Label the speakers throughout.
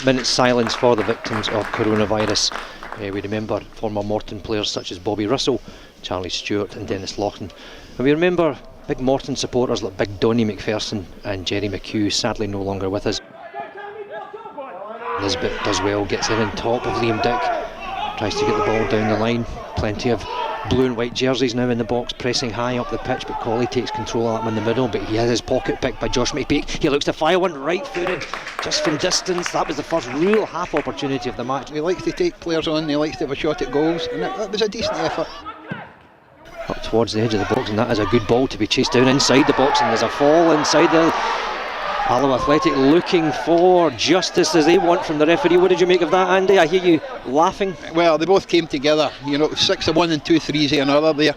Speaker 1: minute's silence for the victims of coronavirus. We remember former Morton players such as Bobby Russell, Charlie Stewart and Dennis Laughlin. And we remember big Morton supporters like big Donnie McPherson and Jerry McHugh, sadly no longer with us. Nisbet does well, gets in on top of Liam Dick, tries to get the ball down the line. Plenty of blue and white jerseys now in the box, pressing high up the pitch, but Colley takes control of that in the middle, but he has his pocket picked by Josh McPeak. He looks to fire one right footed, just from distance. That was the first real half opportunity of the match.
Speaker 2: He likes to take players on, he likes to have a shot at goals, and that was a decent effort.
Speaker 1: Up towards the edge of the box, and that is a good ball to be chased down inside the box, and there's a fall inside the Alloa Athletic looking for justice as they want from the referee. What did you make of that, Andy? I hear you laughing.
Speaker 2: Well, they both came together, 6-1 and 2-3 another there.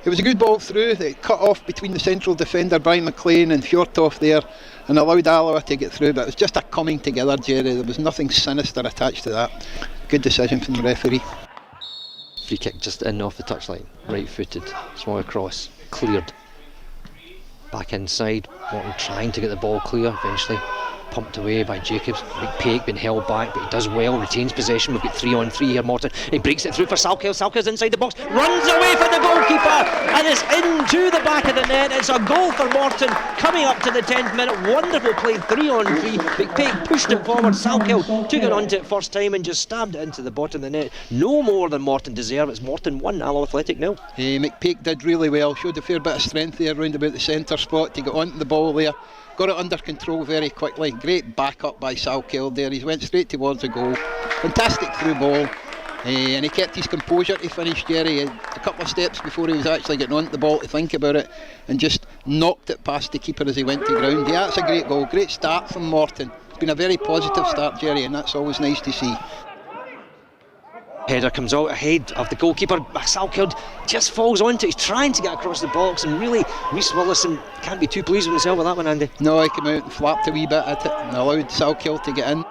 Speaker 2: It was a good ball through. They cut off between the central defender Brian McLean and Fjortoff there and allowed Alloa to get through, but it was just a coming together, Jerry. There was nothing sinister attached to that. Good decision from the referee.
Speaker 1: Free kick just in off the touchline, right footed, swung across, cleared. Back inside, Morton trying to get the ball clear, eventually pumped away by Jacobs. McPeak been held back, but he does well, retains possession. We've got 3-on-3 here. Morton, he breaks it through for Salkeld. Salkeld's inside the box, runs away from the goalkeeper, and it's into the back of the net. It's a goal for Morton coming up to the 10th minute. Wonderful play, 3-on-3. McPeak pushed it forward. Salkeld took it onto it first time and just stabbed it into the bottom of the net. No more than Morton deserve. It's Morton 1, Alloa Athletic 0.
Speaker 2: McPeak did really well, showed a fair bit of strength there round about the centre spot to get onto the ball there. Got it under control very quickly. Great backup by Salkeld there. He went straight towards the goal. Fantastic through ball. And he kept his composure to finish, Jerry. A couple of steps before he was actually getting onto the ball to think about it, and just knocked it past the keeper as he went to ground. Yeah, that's a great goal. Great start from Morton. It's been a very positive start, Jerry, and that's always nice to see.
Speaker 1: Header comes out ahead of the goalkeeper. Salkeld just falls onto it. He's trying to get across the box, and really Rhys Willison can't be too pleased with himself with that one, Andy.
Speaker 2: No, he came out and flapped a wee bit at it and allowed Salkeld to get in.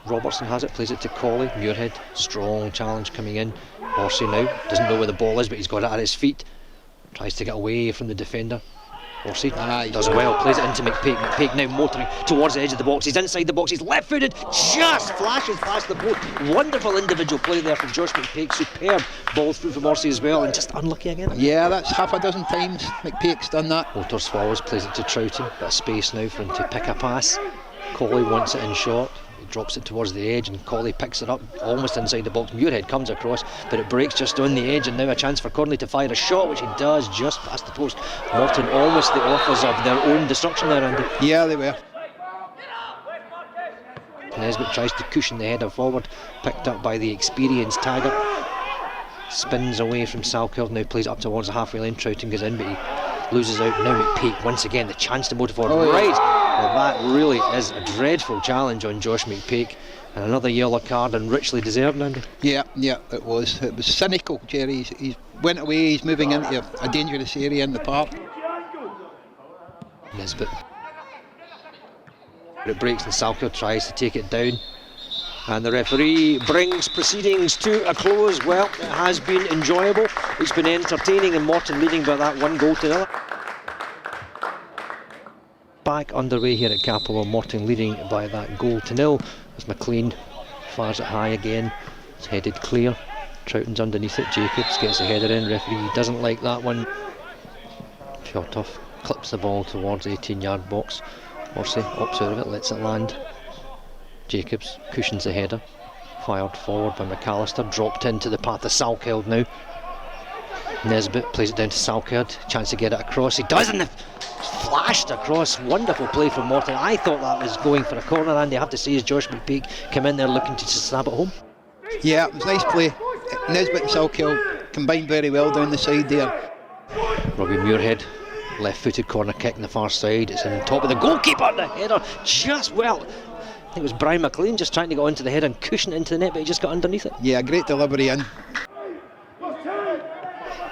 Speaker 1: Robertson has it, plays it to Colley. Muirhead, strong challenge coming in. Horsey now doesn't know where the ball is, but he's got it at his feet. Tries to get away from the defender. Horsey does well, plays it into McPeak. McPeak now motoring towards the edge of the box. He's inside the box, he's left footed, just flashes past the post. Wonderful individual play there from Josh McPeak. Superb ball through from Horsey as well, and just unlucky again.
Speaker 2: Yeah, that's half a dozen times McPeak's done that.
Speaker 1: Walter Swallows plays it to Troughton. Bit of space now for him to pick a pass. Colley wants it in short. He drops it towards the edge, and Colley picks it up almost inside the box. Muirhead comes across, but it breaks just on the edge, and now a chance for Cornley to fire a shot, which he does just past the post. Morton almost the authors of their own destruction there, Andy.
Speaker 2: Yeah, they were.
Speaker 1: Nisbet tries to cushion the header forward, picked up by the experienced Taggart. Spins away from Salkeld, now plays up towards the halfway line. Troughton goes in, but he loses out. Now McPeak once again, the chance to motor forward. Right. Well, that really is a dreadful challenge on Josh McPeak, and another yellow card, and richly deserved, Andy.
Speaker 2: Yeah, it was. It was cynical, Jerry. He went away, he's moving into a dangerous area in the park.
Speaker 1: Nisbet. It breaks and Salkeld tries to take it down, and the referee brings proceedings to a close. Well, it has been enjoyable, it's been entertaining, and Morton leading by that 1-0. Back underway here at Capello, Morton leading by that 0-0 as McLean fires it high again. It's headed clear. Troughton's underneath it. Jacobs gets the header in. Referee doesn't like that one. Fjortoff clips the ball towards the 18-yard box. Horsey opts out of it, lets it land. Jacobs cushions the header. Fired forward by McAllister. Dropped into the path of Salkeld now. Nisbet plays it down to Salkeld. Chance to get it across. He does, and flashed across. Wonderful play from Morton. I thought that was going for a corner, and I have to say, as Josh McPeak come in there looking to stab it home.
Speaker 2: Yeah, it was a nice play. Nisbet and Salkeld combined very well down the side there.
Speaker 1: Robbie Muirhead, left-footed corner kick on the far side. It's on top of the goalkeeper. The header just well. I think it was Brian McLean just trying to go onto the head and cushion it into the net, but he just got underneath it.
Speaker 2: Yeah, great delivery in.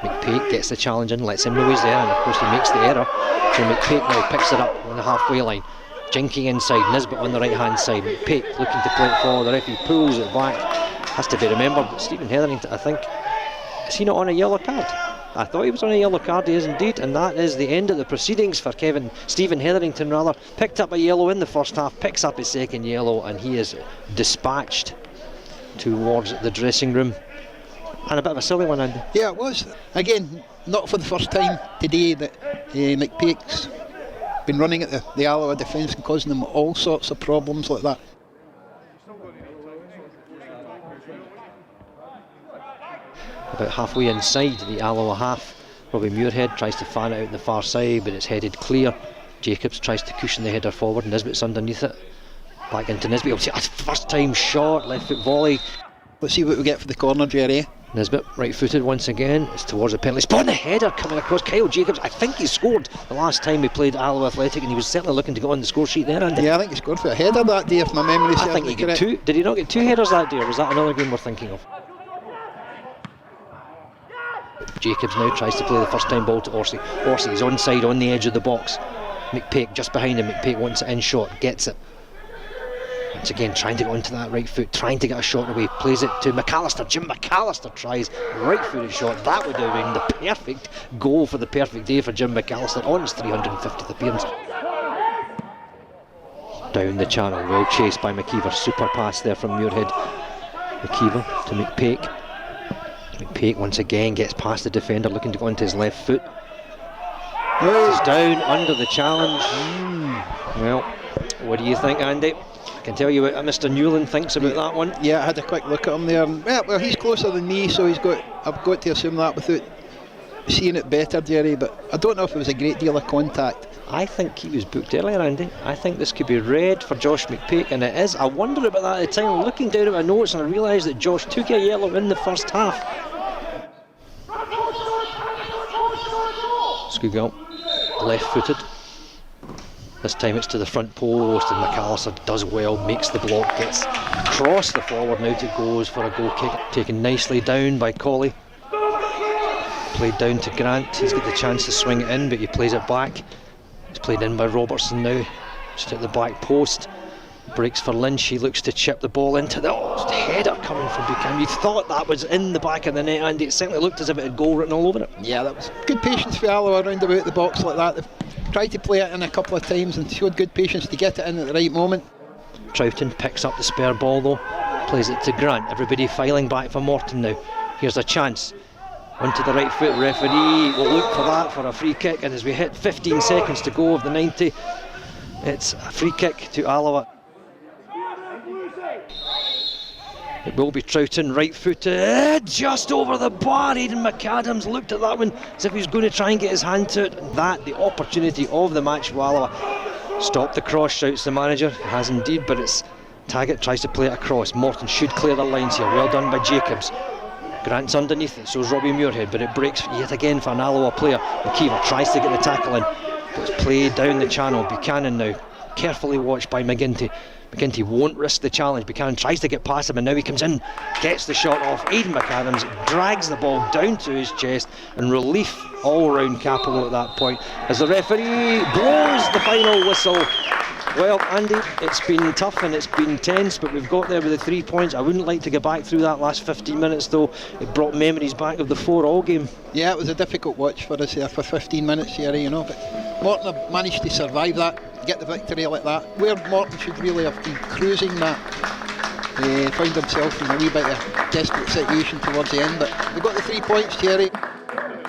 Speaker 1: McPeak gets the challenge in, lets him know he's there, and of course he makes the error. So McPeak now picks it up on the halfway line, jinking inside. Nisbet on the right hand side. McPeak looking to play it forward. The referee pulls it back, Has to be remembered that Stephen Hetherington, I think, is he not on a yellow card? I thought he was on a yellow card. He is indeed, and that is the end of the proceedings for Stephen Hetherington rather. Picked up a yellow in the first half, picks up his second yellow, and he is dispatched towards the dressing room. And a bit of a silly one, Andy.
Speaker 2: Yeah, it was. Again, not for the first time today that McPake's been running at the Alloa defence and causing them all sorts of problems like that.
Speaker 1: About halfway inside the Alloa half, Robbie Muirhead tries to fan it out on the far side, but it's headed clear. Jacobs tries to cushion the header forward, Nisbet's underneath it. Back into Nisbet, obviously a first time shot, left foot volley.
Speaker 2: Let's see what we get for the corner, Jerry.
Speaker 1: Nisbet, right footed once again, it's towards the penalty spot, and the header coming across. Kyle Jacobs, I think he scored the last time we played Alloa Athletic, and he was certainly looking to get on the score sheet there, Andy.
Speaker 2: Yeah, I think he scored for a header that day, if my memory serves me correct.
Speaker 1: I think he got two. Did he not get two headers that day, or was that another game we're thinking of? Jacobs now tries to play the first time ball to Orsi. Orsi is onside on the edge of the box. McPake just behind him. McPake wants it in shot, gets it. Once again trying to go onto that right foot, trying to get a shot away, plays it to McAllister. Jim McAllister tries right footed shot. That would have been the perfect goal for the perfect day for Jim McAllister on his 350th appearance. Down the channel, well chased by McKeever. Super pass there from Muirhead. McKeever to McPake. McPake once again gets past the defender, looking to go onto his left foot. He's down under the challenge. Well, what do you think, Andy? I can tell you what Mr. Newland thinks about that one.
Speaker 2: Yeah, I had a quick look at him there. Well, he's closer than me, so I've got to assume that without seeing it better, Jerry. But I don't know if it was a great deal of contact.
Speaker 1: I think he was booked earlier, Andy. I think this could be red for Josh McPake, and it is. I wondered about that at the time. I'm looking down at my notes and I realised that Josh took a yellow in the first half. Skugel, left footed. This time it's to the front post, and McAllister does well, makes the block, gets across the forward, and out it goes for a goal kick. Taken nicely down by Colley. Played down to Grant. He's got the chance to swing it in, but he plays it back. It's played in by Robertson now, just at the back post. Breaks for Lynch. He looks to chip the ball into the header coming from Buchanan. You thought that was in the back of the net, Andy. It certainly looked as if it had goal written all over it.
Speaker 2: Yeah, that was good patience for Alloa around about the box like that. They've tried to play it in a couple of times and showed good patience to get it in at the right moment.
Speaker 1: Troughton picks up the spare ball though, plays it to Grant. Everybody filing back for Morton now. Here's a chance. Onto the right foot, referee will look for that for a free kick, and as we hit 15 seconds to go of the 90, it's a free kick to Alloa. It will be Troughton, right footed, just over the bar. Aidan McAdams looked at that one as if he was going to try and get his hand to it. That, the opportunity of the match for Alloa. Stop the cross, shouts the manager. He has indeed, but it's Taggart tries to play it across. Morton should clear the lines here, well done by Jacobs. Grant's underneath it, so is Robbie Muirhead, but it breaks yet again for an Alloa player. McKeever tries to get the tackle in, but it's played down the channel. Buchanan now, carefully watched by McGinty. McGinty won't risk the challenge. Buchanan tries to get past him, and now he comes in, gets the shot off. Aidan McAdams drags the ball down to his chest, and relief all round Capello at that point as the referee blows the final whistle. Well, Andy, it's been tough and it's been tense, but we've got there with the 3 points. I wouldn't like to go back through that last 15 minutes though. It brought memories back of the 4-all game. Yeah,
Speaker 2: it was a difficult watch for us there for 15 minutes here, you know, but Morton have managed to survive that, get the victory like that, where Morton should really have been cruising that. Found himself in a wee bit of a desperate situation towards the end, but we got the 3 points, Thierry.